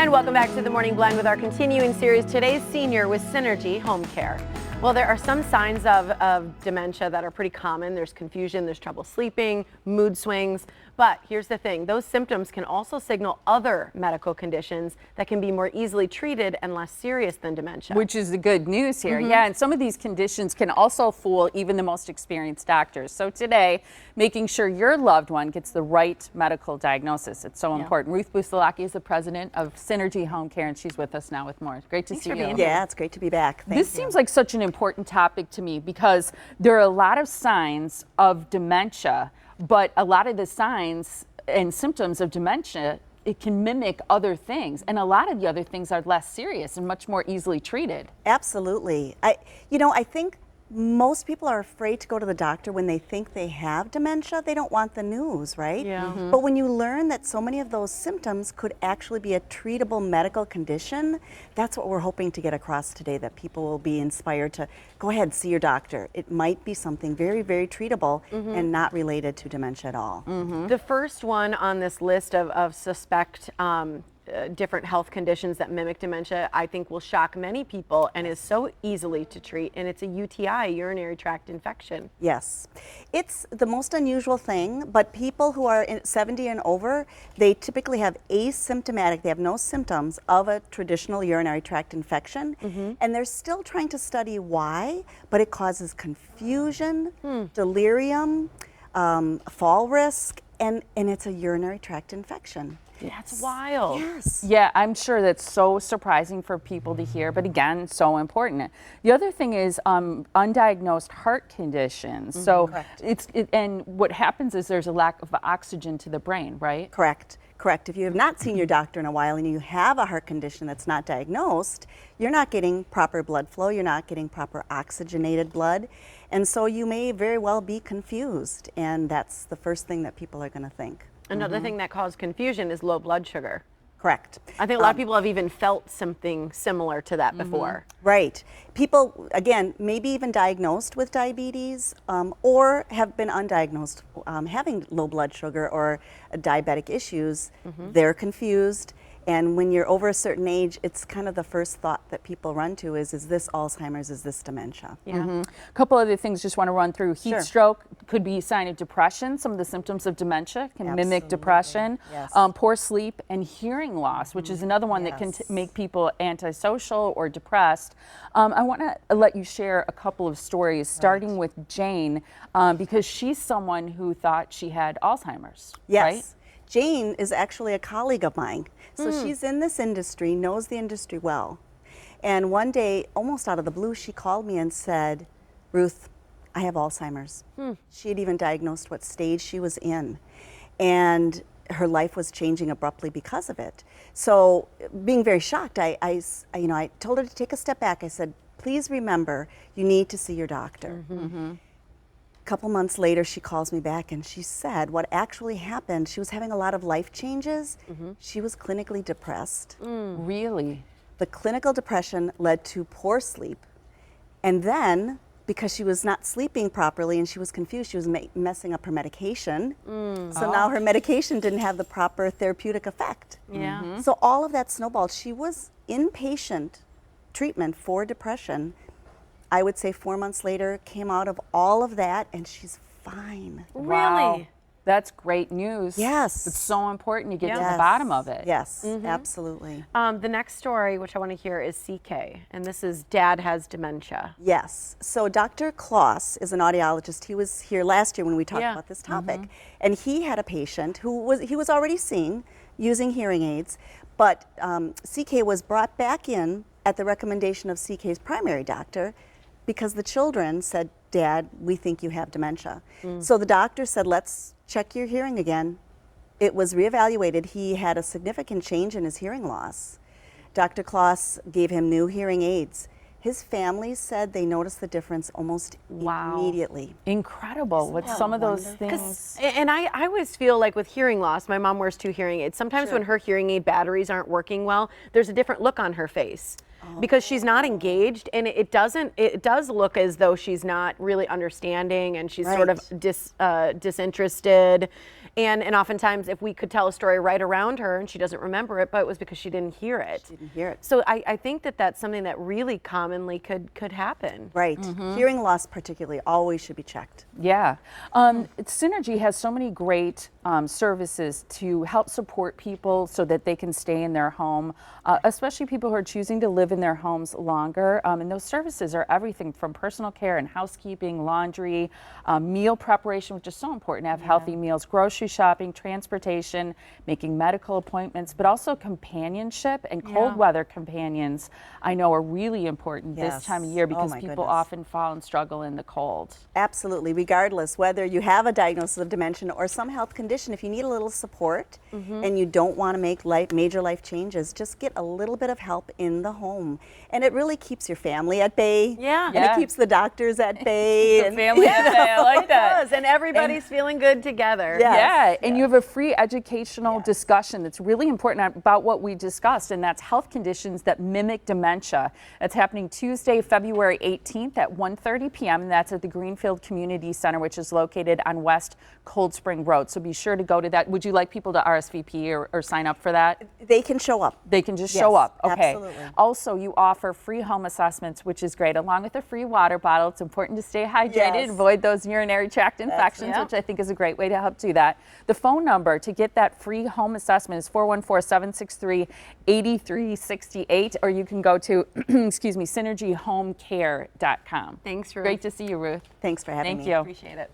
And welcome back to the Morning Blend with our continuing series, Today's Senior with SYNERGY HomeCare. Well, there are some signs of dementia that are pretty common. There's confusion, there's trouble sleeping, mood swings. But here's the thing, those symptoms can also signal other medical conditions that can be more easily treated and less serious than dementia. Which is the good news here. Yeah, and some of these conditions can also fool even the most experienced doctors. So today, making sure your loved one gets the right medical diagnosis. It's so important. Ruth Busalacchi is the president of SYNERGY HomeCare, and she's with us now with more. Great to see you. Yeah, it's great to be back. This seems like such an important topic to me because there are a lot of signs of dementia, but a lot of the signs and symptoms of dementia, it can mimic other things, and a lot of the other things are less serious and much more easily treated. Absolutely. I think most people are afraid to go to the doctor when they think they have dementia. They don't want the news, right? Yeah. But when you learn that so many of those symptoms could actually be a treatable medical condition, that's what we're hoping to get across today, that people will be inspired to go ahead, see your doctor. It might be something very, very treatable and not related to dementia at all. The first one on this list of suspect different health conditions that mimic dementia, I think will shock many people and is so easily to treat, and it's a UTI, urinary tract infection. Yes, it's the most unusual thing, but people who are 70 and over, they typically have asymptomatic, they have no symptoms of a traditional urinary tract infection, and they're still trying to study why, but it causes confusion, delirium, fall risk, and it's a urinary tract infection. That's wild. Yes. Yeah, I'm sure that's so surprising for people to hear, but again, so important. The other thing is undiagnosed heart conditions. So and what happens is there's a lack of oxygen to the brain, right? Correct. If you have not seen your doctor in a while and you have a heart condition that's not diagnosed, you're not getting proper blood flow, you're not getting proper oxygenated blood, and so you may very well be confused, and that's the first thing that people are going to think. Another thing that caused confusion is low blood sugar. Correct. I think a lot of people have even felt something similar to that before. Right. People, again, maybe even diagnosed with diabetes or have been undiagnosed having low blood sugar or diabetic issues. They're confused. And when you're over a certain age, it's kind of the first thought that people run to is this Alzheimer's, is this dementia? A couple other things just want to run through. Heat stroke could be a sign of depression. Some of the symptoms of dementia can mimic depression. Yes. Poor sleep and hearing loss, which is another one that can make people antisocial or depressed. I want to let you share a couple of stories, starting with Jane, because she's someone who thought she had Alzheimer's, right? Jane is actually a colleague of mine. So she's in this industry, knows the industry well. And one day, almost out of the blue, she called me and said, Ruth, I have Alzheimer's. She had even diagnosed what stage she was in. And her life was changing abruptly because of it. So being very shocked, I told her to take a step back. I said, please remember, you need to see your doctor. A couple months later, she calls me back and she said what actually happened, she was having a lot of life changes. She was clinically depressed. Really? The clinical depression led to poor sleep. And then, because she was not sleeping properly and she was confused, she was messing up her medication. So now her medication didn't have the proper therapeutic effect. So all of that snowballed. She was inpatient treatment for depression. I would say 4 months later, came out of all of that, and she's fine. Really? That's great news. Yes. It's so important to get to the bottom of it. Yes, absolutely. The next story, which I want to hear, is CK, and this is Dad has dementia. Yes. So Dr. Kloss is an audiologist. He was here last year when we talked about this topic, and he had a patient who he was already seeing using hearing aids, but CK was brought back in at the recommendation of CK's primary doctor, because the children said, Dad, we think you have dementia. So the doctor said, let's check your hearing again. It was reevaluated. He had a significant change in his hearing loss. Dr. Kloss gave him new hearing aids. His family said they noticed the difference almost immediately. Incredible with some of those things. And I always feel like with hearing loss, my mom wears 2 hearing aids. Sometimes when her hearing aid batteries aren't working well, there's a different look on her face. Because she's not engaged, and it does look as though she's not really understanding, and she's sort of disinterested. And oftentimes if we could tell a story right around her and she doesn't remember it, but it was because she didn't hear it. She didn't hear it. So I think that that's something that really commonly could happen. Right. Hearing loss particularly always should be checked. Yeah. Synergy has so many great services to help support people so that they can stay in their home, especially people who are choosing to live in their homes longer. And those services are everything from personal care and housekeeping, laundry, meal preparation, which is so important to have healthy meals, grocery shopping, transportation, making medical appointments, but also companionship and cold weather companions I know are really important this time of year because people often fall and struggle in the cold. Absolutely, regardless whether you have a diagnosis of dementia or some health condition, if you need a little support and you don't want to make major life changes, just get a little bit of help in the home. And it really keeps your family at bay. Yeah. And it keeps the doctors at bay. The family at bay, I like that. It does, and everybody's feeling good together. Yeah, and you have a free educational discussion that's really important about what we discussed, and that's health conditions that mimic dementia. That's happening Tuesday, February 18th at 1:30 p.m., and that's at the Greenfield Community Center, which is located on West Cold Spring Road. So be sure to go to that. Would you like people to RSVP or sign up for that? They can show up. They can just show up. Okay. Absolutely. Also, you offer free home assessments, which is great, along with a free water bottle. It's important to stay hydrated, avoid those urinary tract infections, which I think is a great way to help do that. The phone number to get that free home assessment is 414-763-8368, or you can go to, excuse me, SYNERGYHomeCare.com. Thanks, Ruth. Great to see you, Ruth. Thanks for having me. Thank you. Appreciate it.